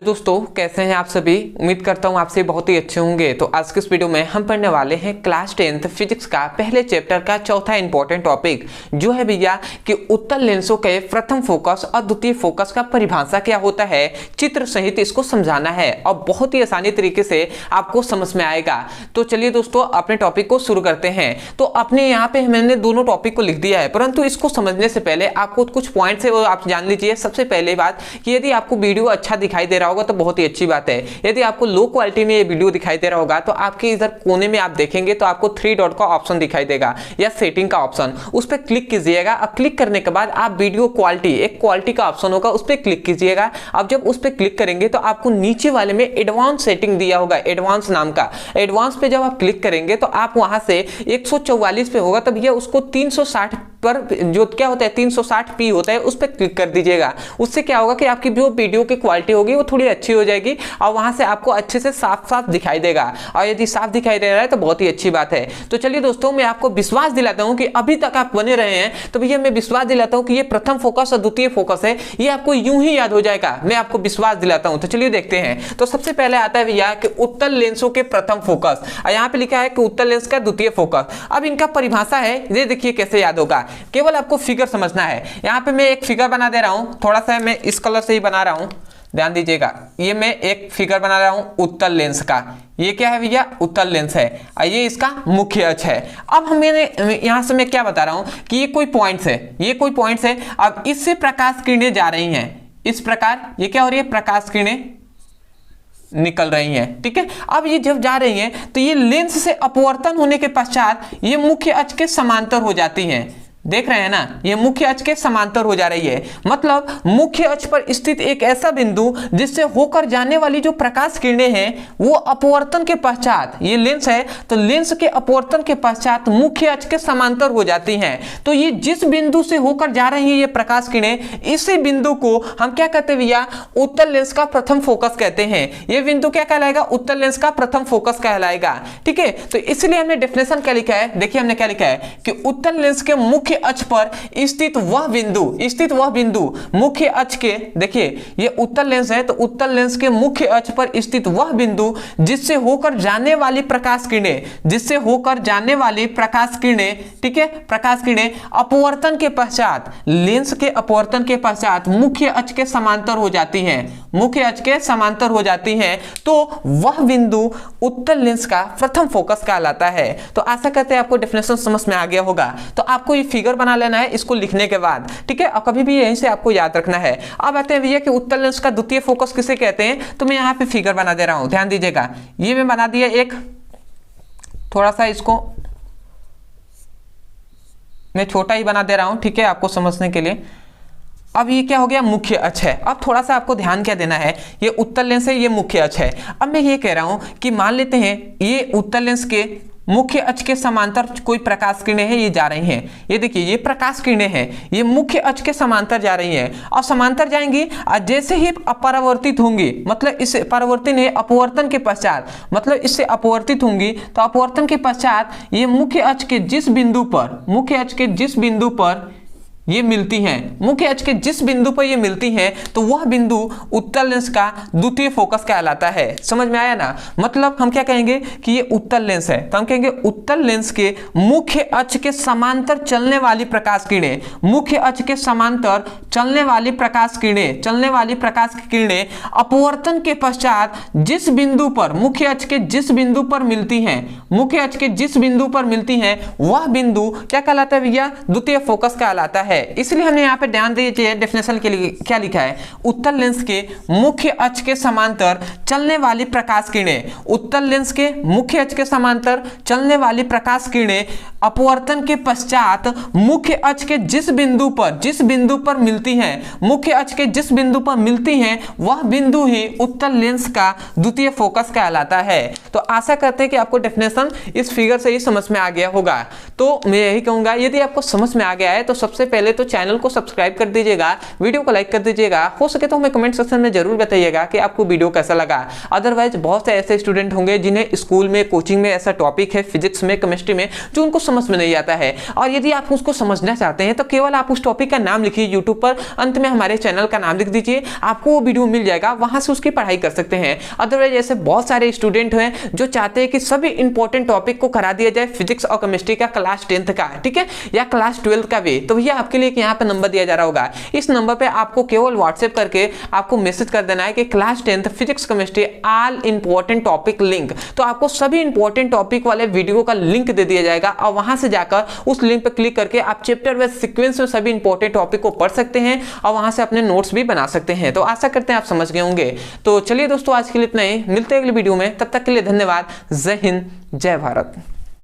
दोस्तों कैसे हैं आप सभी। उम्मीद करता हूं आपसे बहुत ही अच्छे होंगे। तो आज के इस वीडियो में हम पढ़ने वाले हैं क्लास 10th फिजिक्स का पहले चैप्टर का चौथा इंपॉर्टेंट टॉपिक जो है भैया कि उत्तल लेंसों के प्रथम फोकस और द्वितीय फोकस का परिभाषा क्या होता है, चित्र सहित इसको समझाना है और बहुत ही आसानी तरीके से आपको समझ में आएगा। तो चलिए दोस्तों अपने टॉपिक को शुरू करते हैं। तो अपने यहाँ पे मैंने दोनों टॉपिक को लिख दिया है, परंतु इसको समझने से पहले आपको कुछ पॉइंट्स है वो आप जान लीजिए। सबसे पहले बात कि यदि आपको वीडियो अच्छा दिखाई दे रहा होगा तो बहुत ही अच्छी बात है। यदि आपको लो क्वालिटी में ये वीडियो दिखाई दे रहा होगा तो आपके इधर कोने में आप देखेंगे तो आपको 3 डॉट का ऑप्शन दिखाई देगा या सेटिंग का ऑप्शन, उस पर क्लिक कीजिएगा। अब क्लिक करने के बाद आप वीडियो क्वालिटी, एक क्वालिटी का ऑप्शन होगा, उस पर क्लिक कीजिएगा। अब जब उस पर क्लिक करेंगे तो आपको नीचे वाले में एडवांस सेटिंग दिया होगा, एडवांस नाम का। एडवांस पे जब आप क्लिक करेंगे तो आप वहां से 144 पे होगा, तब ये उसको 360 पर जो क्या होता है 360p होता है, उस पर क्लिक कर दीजिएगा। उससे क्या होगा कि आपकी जो वीडियो की क्वालिटी होगी वो थोड़ी अच्छी हो जाएगी और वहां से आपको अच्छे से साफ साफ दिखाई देगा। और यदि साफ दिखाई दे रहा है तो बहुत ही अच्छी बात है। तो चलिए दोस्तों मैं आपको विश्वास दिलाता हूं कि अभी तक आप बने रहे हैं तो भैया मैं विश्वास दिलाता हूं कि ये प्रथम फोकस और द्वितीय फोकस है, ये आपको यूं ही याद हो जाएगा, मैं आपको विश्वास दिलाता हूं। तो चलिए देखते हैं। तो सबसे पहले आता है भैया कि उत्तल लेंसों के प्रथम फोकस, और यहाँ पे लिखा है कि उत्तल लेंस का द्वितीय फोकस। अब इनका परिभाषा है, ये देखिए कैसे याद होगा, केवल आपको फिगर समझना है। यहाँ पे मैं एक फिगर बना दे रहा हूं, थोड़ा सा मैं इस कलर से ही बना रहा हूं, ध्यान दीजिएगा। ये मैं एक फिगर बना रहा हूं उत्तल लेंस का। ये क्या है भैया, उत्तल लेंस है और ये इसका मुख्य अक्ष है। अब मैंने यहां से मैं क्या बता रहा हूं कि ये कोई पॉइंट्स है, ये कोई पॉइंट्स है। अब इससे प्रकाश किरणें जा रही हैं इस प्रकार, ये क्या हो रही है, प्रकाश किरणें निकल रही हैं, ठीक है। अब ये जब जा रही हैं तो ये लेंस से अपवर्तन होने के पश्चात ये मुख्य अक्ष के समांतर हो जाती हैं। देख रहे हैं ना, ये मुख्य अक्ष के समांतर हो जा रही है। मतलब मुख्य अक्ष पर स्थित एक ऐसा बिंदु जिससे होकर जाने वाली जो प्रकाश किरणें हैं वो अपवर्तन के पश्चात, ये लेंस है तो लेंस के अपवर्तन के पश्चात मुख्य अक्ष के समांतर हो जाती हैं। तो ये जिस बिंदु से होकर जा रही है ये प्रकाश किरणें, इसी बिंदु को हम क्या कहते हैं भैया, उत्तल लेंस का प्रथम फोकस कहते हैं। ये बिंदु क्या कहलाएगा, उत्तल लेंस का प्रथम फोकस कहलाएगा, ठीक है। तो इसलिए हमने डेफिनेशन क्या लिखा है, देखिए हमने क्या लिखा है कि उत्तल लेंस के मुख्य अक्ष पर स्थित वह बिंदु मुख्य अक्ष के, देखिए ये उत्तल लेंस है तो उत्तल लेंस के मुख्य अक्ष पर स्थित वह बिंदु जिससे होकर जाने वाली प्रकाश किरणें, जिससे होकर जाने वाली प्रकाश किरणें, ठीक है, प्रकाश किरणें अपवर्तन के पश्चात, लेंस के अपवर्तन के पश्चात मुख्य अक्ष के समांतर हो जाती हैं, मुख्य अक्ष के समांतर हो जाती हैं, तो वह बिंदु उत्तल लेंस का प्रथम फोकस कहलाता है। तो आशा करते हैं आपको डेफिनेशन समझ में आ गया होगा। तो आपको ये फिगर बना लेना है इसको लिखने के बाद, ठीक है, और कभी भी यहीं से आपको याद रखना है। अब आते हैं भैया कि उत्तल लेंस का द्वितीय फोकस किसे कहते हैं। तो मैं यहाँ पे फिगर बना दे रहा हूं, ध्यान दीजिएगा। ये मैं बना दिया एक, थोड़ा सा इसको मैं छोटा ही बना दे रहा हूं, ठीक है, आपको समझने के लिए। अब ये क्या हो गया, मुख्य अक्ष है। अब थोड़ा सा आपको ध्यान क्या देना है, ये उत्तल लेंस है, ये मुख्य अक्ष है। अब मैं ये कह रहा हूं कि मान लेते हैं ये उत्तल लेंस के मुख्य अक्ष के समांतर कोई प्रकाश किरणें हैं, ये जा रही हैं। ये देखिए ये प्रकाश किरणें हैं, ये मुख्य अक्ष के समांतर जा रही हैं और समांतर जाएंगी और जैसे ही अपरावर्तित होंगी, मतलब इससे परावर्तित नहीं, अपवर्तन के पश्चात, मतलब इससे अपवर्तित होंगी तो अपवर्तन के पश्चात ये मुख्य अक्ष के जिस बिंदु पर, मुख्य अक्ष के जिस बिंदु पर ये मिलती हैं, मुख्य अक्ष के जिस बिंदु पर ये मिलती हैं तो वह बिंदु उत्तल लेंस का द्वितीय फोकस कहलाता है। समझ में आया ना। मतलब हम क्या कहेंगे कि ये उत्तल लेंस है तो हम कहेंगे उत्तल लेंस के मुख्य अक्ष के समांतर चलने वाली प्रकाश किरणें, मुख्य अक्ष के समांतर चलने वाली प्रकाश किरणें, चलने वाली प्रकाश किरणें अपवर्तन के पश्चात जिस बिंदु पर, मुख्य अक्ष के जिस बिंदु पर मिलती हैं, मुख्य अक्ष के जिस बिंदु पर मिलती हैं वह बिंदु क्या कहलाता है भैया, द्वितीय फोकस कहलाता है। इसलिए हमने यहाँ पे ध्यान दीजिए डेफिनेशन के लिए क्या लिखा है, उत्तल लेंस के मुख्य अक्ष के समांतर चलने वाली प्रकाश किरणें, उत्तल लेंस के मुख्य अक्ष के समांतर चलने वाली प्रकाश किरणें अपवर्तन के पश्चात मुख्य अक्ष के जिस बिंदु पर मिलती हैं, मुख्य अक्ष के जिस बिंदु पर मिलती हैं वह बिंदु ही उत्तल लेंस का द्वितीय फोकस कहलाता है। तो आशा करते हैं कि आपको डेफिनेशन क्वेश्चन इस फिगर से ही समझ में आ गया होगा। तो मैं यही कहूंगा, यदि आपको समझ में आ गया है तो सबसे पहले तो चैनल को सब्सक्राइब कर दीजिएगा, वीडियो को लाइक कर दीजिएगा, हो सके तो हमें कमेंट सेक्शन में जरूर बताइएगा कि आपको वीडियो कैसा लगा। अदरवाइज बहुत से ऐसे स्टूडेंट होंगे जिन्हें स्कूल में, कोचिंग में ऐसा टॉपिक है फिजिक्स में, केमिस्ट्री में, जो उनको समझ में नहीं आता है, और यदि आप उसको समझना चाहते हैं तो केवल आप उस टॉपिक का नाम लिखिए यूट्यूब पर, अंत में हमारे चैनल का नाम लिख दीजिए, आपको वो वीडियो मिल जाएगा, वहां से उसकी पढ़ाई कर सकते हैं। अदरवाइज ऐसे बहुत सारे स्टूडेंट हैं जो चाहते हैं कि सभी इंपॉर्टेंट टॉपिक को करा दिया जाए फिजिक्स और केमिस्ट्री का क्लास 10th का, ठीक है, या क्लास 12th का भी। तो भैया आपके लिए यहाँ पे नंबर दिया जा रहा होगा, इस नंबर पे आपको केवल व्हाट्सएप करके आपको मैसेज कर देना है कि class 10th physics chemistry all important topic link. तो आपको सभी इंपॉर्टेंट टॉपिक वाले वीडियो का लिंक दे दिया जाएगा और वहां से जाकर उस लिंक पर क्लिक करके आप चैप्टर वाइज सीक्वेंस में सभी इंपॉर्टेंट टॉपिक को पढ़ सकते हैं और वहां से अपने नोट्स भी बना सकते हैं। तो आशा करते हैं आप समझ गए होंगे। तो चलिए दोस्तों, आज के लिए इतना ही, मिलते हैं अगले वीडियो में, तब तक के लिए धन्यवाद। जय हिंद, जय भारत।